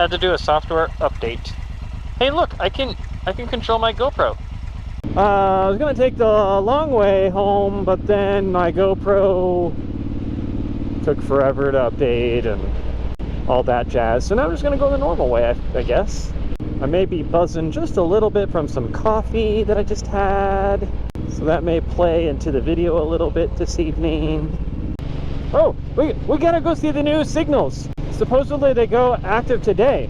Had to do a software update. Hey look, I can control my GoPro. I was gonna take the long way home, but then my GoPro took forever to update and all that jazz. So now I'm just gonna go the normal way, I guess. I may be buzzing just a little bit from some coffee that I just had. So that may play into the video a little bit this evening. Oh, we gotta go see the new signals. Supposedly they go active today.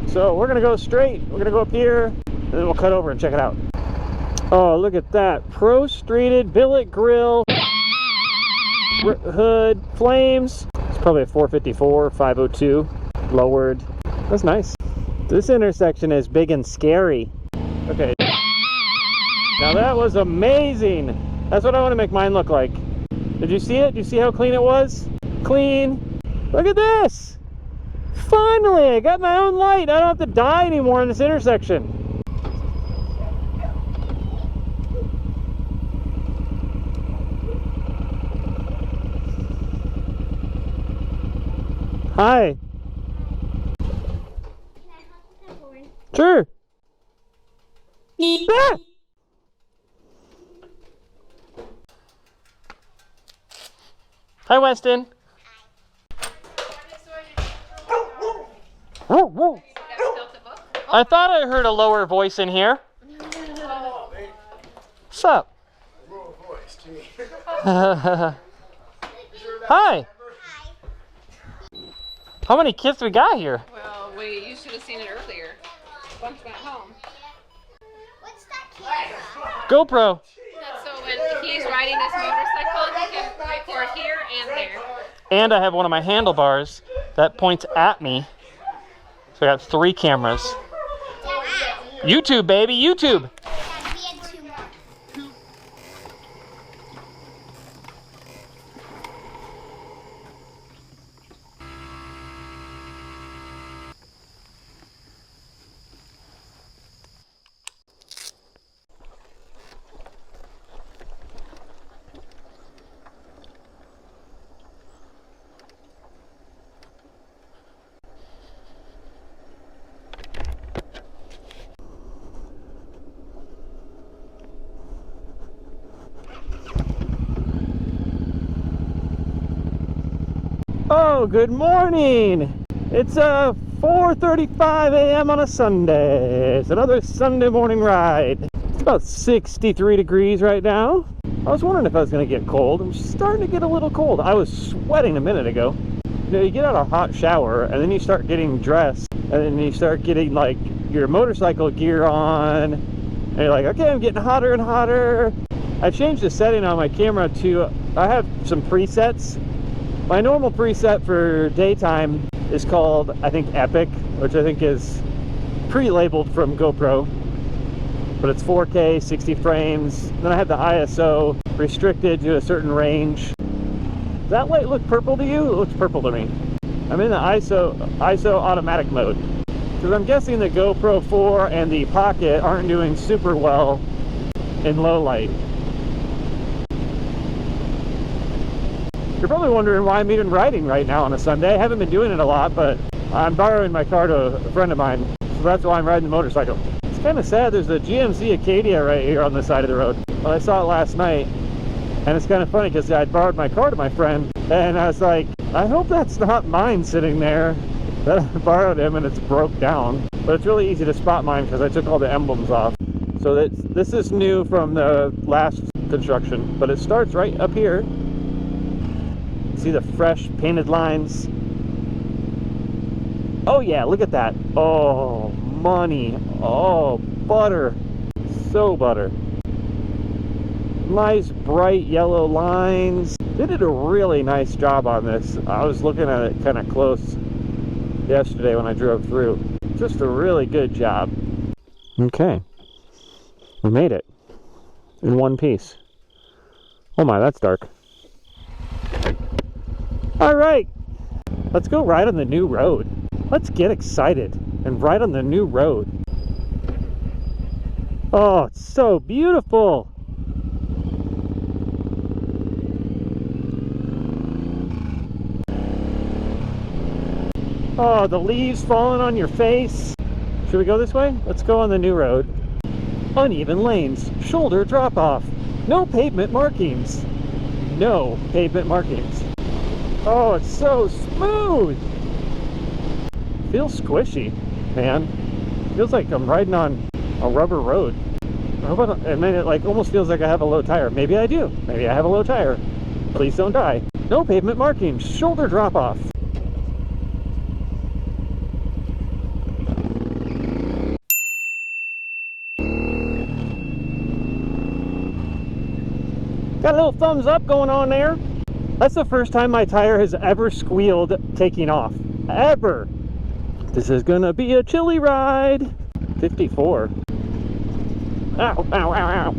So we're gonna go straight, we're gonna go up here, and then we'll cut over and check it out. Oh, look at that. Pro-streeted billet grill, hood, flames. It's probably a 454, 502, lowered. That's nice. This intersection is big and scary. Okay. Now that was amazing. That's what I want to make mine look like. Did you see it? Did you see how clean it was? Clean. Look at this. Finally, I got my own light. I don't have to die anymore in this intersection. Hi. Can I help with that board? Sure. Ah! Hi, Weston. Whoa, whoa. I thought I heard a lower voice in here. What's up? Lower voice, gee. Hi. How many kids we got here? Well, you should have seen it earlier. Bunch went home. What's that camera? GoPro. That's so when he's riding his motorcycle, he can record here and there. And I have one of my handlebars that points at me. So I got 3 cameras. Wow. YouTube, baby, YouTube. Dad, we had 2 more. Oh, good morning. It's 4:35 a.m. on a Sunday. It's another Sunday morning ride. It's about 63 degrees right now. I was wondering if I was going to get cold. I'm starting to get a little cold. I was sweating a minute ago. You know, you get out of a hot shower and then you start getting dressed and then you start getting like your motorcycle gear on and you're like, okay, I'm getting hotter and hotter. I changed the setting on my camera to, I have some presets. My normal preset for daytime is called, I think, Epic, which I think is pre-labeled from GoPro. But it's 4K, 60 frames. Then I have the ISO restricted to a certain range. Does that light look purple to you? It looks purple to me. I'm in the ISO automatic mode. Because I'm guessing the GoPro 4 and the Pocket aren't doing super well in low light. You're probably wondering why I'm even riding right now on a Sunday. I haven't been doing it a lot, but I'm borrowing my car to a friend of mine, so that's why I'm riding the motorcycle. It's kind of sad. There's a GMC Ahhyeah right here on the side of the road. Well, I saw it last night, and it's kind of funny because I borrowed my car to my friend, and I was like, I hope that's not mine sitting there. That I borrowed him and it's broke down. But it's really easy to spot mine because I took all the emblems off. So this is new from the last construction, but it starts right up here. See the fresh painted lines? Oh yeah, look at that. Oh, money. Oh, butter. So butter. Nice bright yellow lines. They did a really nice job on this. I was looking at it kind of close yesterday when I drove through. Just a really good job. Okay. We made it. In one piece. Oh my, that's dark. Alright, let's go ride on the new road. Let's get excited and ride on the new road. Oh, it's so beautiful. Oh, the leaves falling on your face. Should we go this way? Let's go on the new road. Uneven lanes, shoulder drop off. No pavement markings. No pavement markings. Oh, it's so smooth. Feels squishy, man. Feels like I'm riding on a rubber road. And then it like almost feels like I have a low tire. Maybe I do. Maybe I have a low tire. Please don't die. No pavement markings, shoulder drop off. Got a little thumbs up going on there. That's the first time my tire has ever squealed taking off. Ever. This is gonna be a chilly ride. 54. Ow, ow, ow, ow.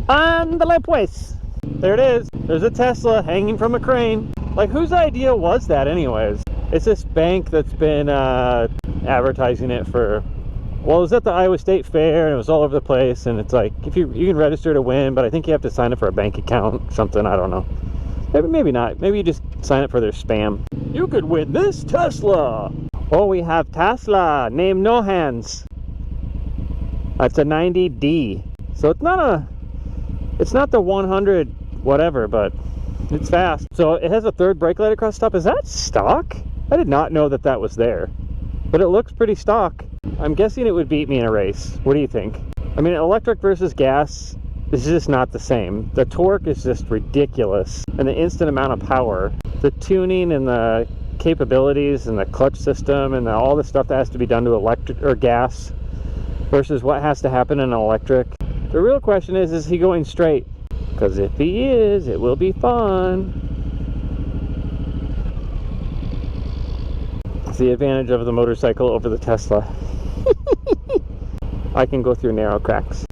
Andale pues. There it is. There's a Tesla hanging from a crane. Like, whose idea was that anyways? It's this bank that's been advertising it for, well, it was at the Iowa State Fair and it was all over the place, and it's like, if you can register to win, but I think you have to sign up for a bank account, something, I don't know. Maybe not. Maybe you just sign up for their spam. You could win this Tesla. Oh, we have Tesla. Name no hands. That's a 90D. So it's not the 100 whatever, but it's fast. So it has a third brake light across the top. Is that stock? I did not know that that was there, but it looks pretty stock. I'm guessing it would beat me in a race. What do you think? I mean, electric versus gas is just not the same. The torque is just ridiculous, and the instant amount of power, the tuning and the capabilities and the clutch system and all the stuff that has to be done to electric or gas versus what has to happen in an electric. The real question is he going straight? Because if he is, it will be fun. It's the advantage of the motorcycle over the Tesla. I can go through narrow cracks.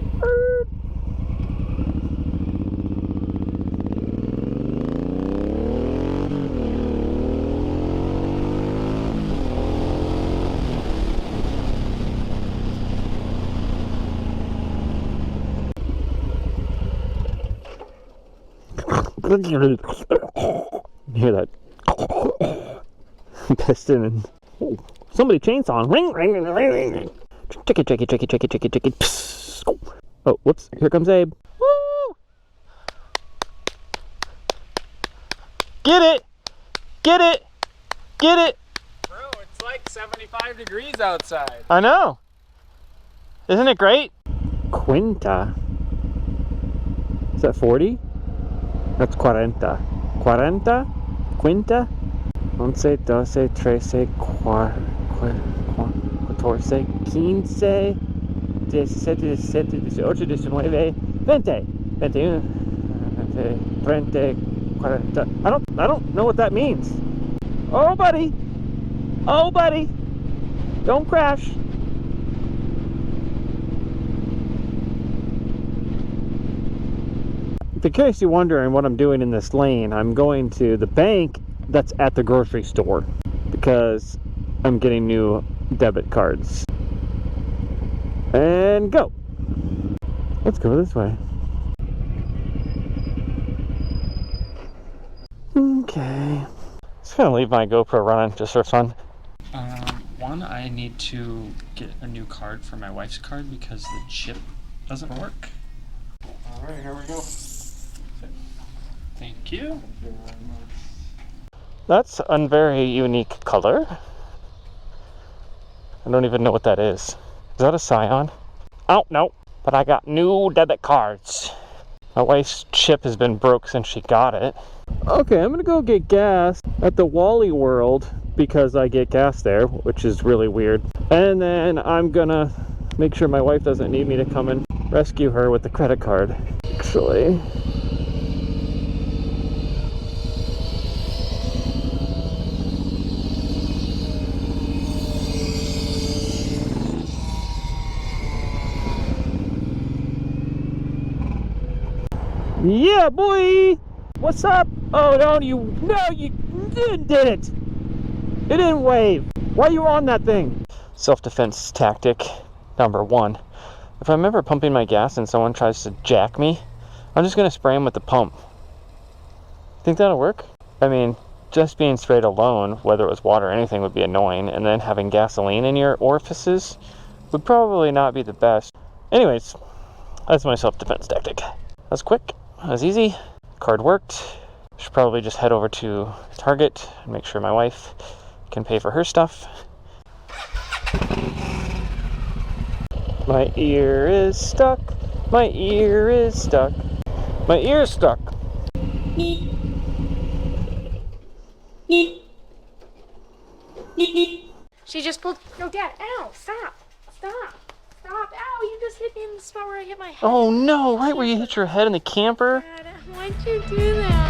You hear that piston and somebody chainsaw. Ring, ring, ring, ring, ring. Check it. Oh, whoops! Here comes Abe. Woo! Get it! Bro, it's like 75 degrees outside. I know. Isn't it great? Quinta. Is that 40? That's 40. 40? Quinta? 11, 12, 13, 14, 15, 17, 18, 19, 20, 21, 30, 40. I don't know what that means. Oh, buddy. Don't crash. In case you're wondering what I'm doing in this lane, I'm going to the bank that's at the grocery store because I'm getting new debit cards. And go. Let's go this way. Okay. Just gonna leave my GoPro running just for fun. One, I need to get a new card for my wife's card because the chip doesn't work. Alright, here we go. Thank you. That's a very unique color. I don't even know what that is. Is that a Scion? Oh, no. But I got new debit cards. My wife's chip has been broke since she got it. Okay, I'm gonna go get gas at the Wally World because I get gas there, which is really weird. And then I'm gonna make sure my wife doesn't need me to come and rescue her with the credit card. Actually. Yeah, boy! What's up? Oh, no, you didn't. It didn't wave. Why are you on that thing? Self-defense tactic number 1. if I'm ever pumping my gas and someone tries to jack me, I'm just gonna spray them with the pump. Think that'll work? I mean, just being sprayed alone, whether it was water or anything, would be annoying, and then having gasoline in your orifices would probably not be the best. Anyways, that's my self-defense tactic. That was quick, that was easy, card worked. Should probably just head over to Target and make sure my wife can pay for her stuff. My ear is stuck, my ear is stuck, my ear is stuck. She just pulled. No, Dad. Ow! Stop! Stop! Stop! Ow! You just hit me in the spot where I hit my head. Oh no! Right where you hit your head in the camper. Dad, why'd you do that?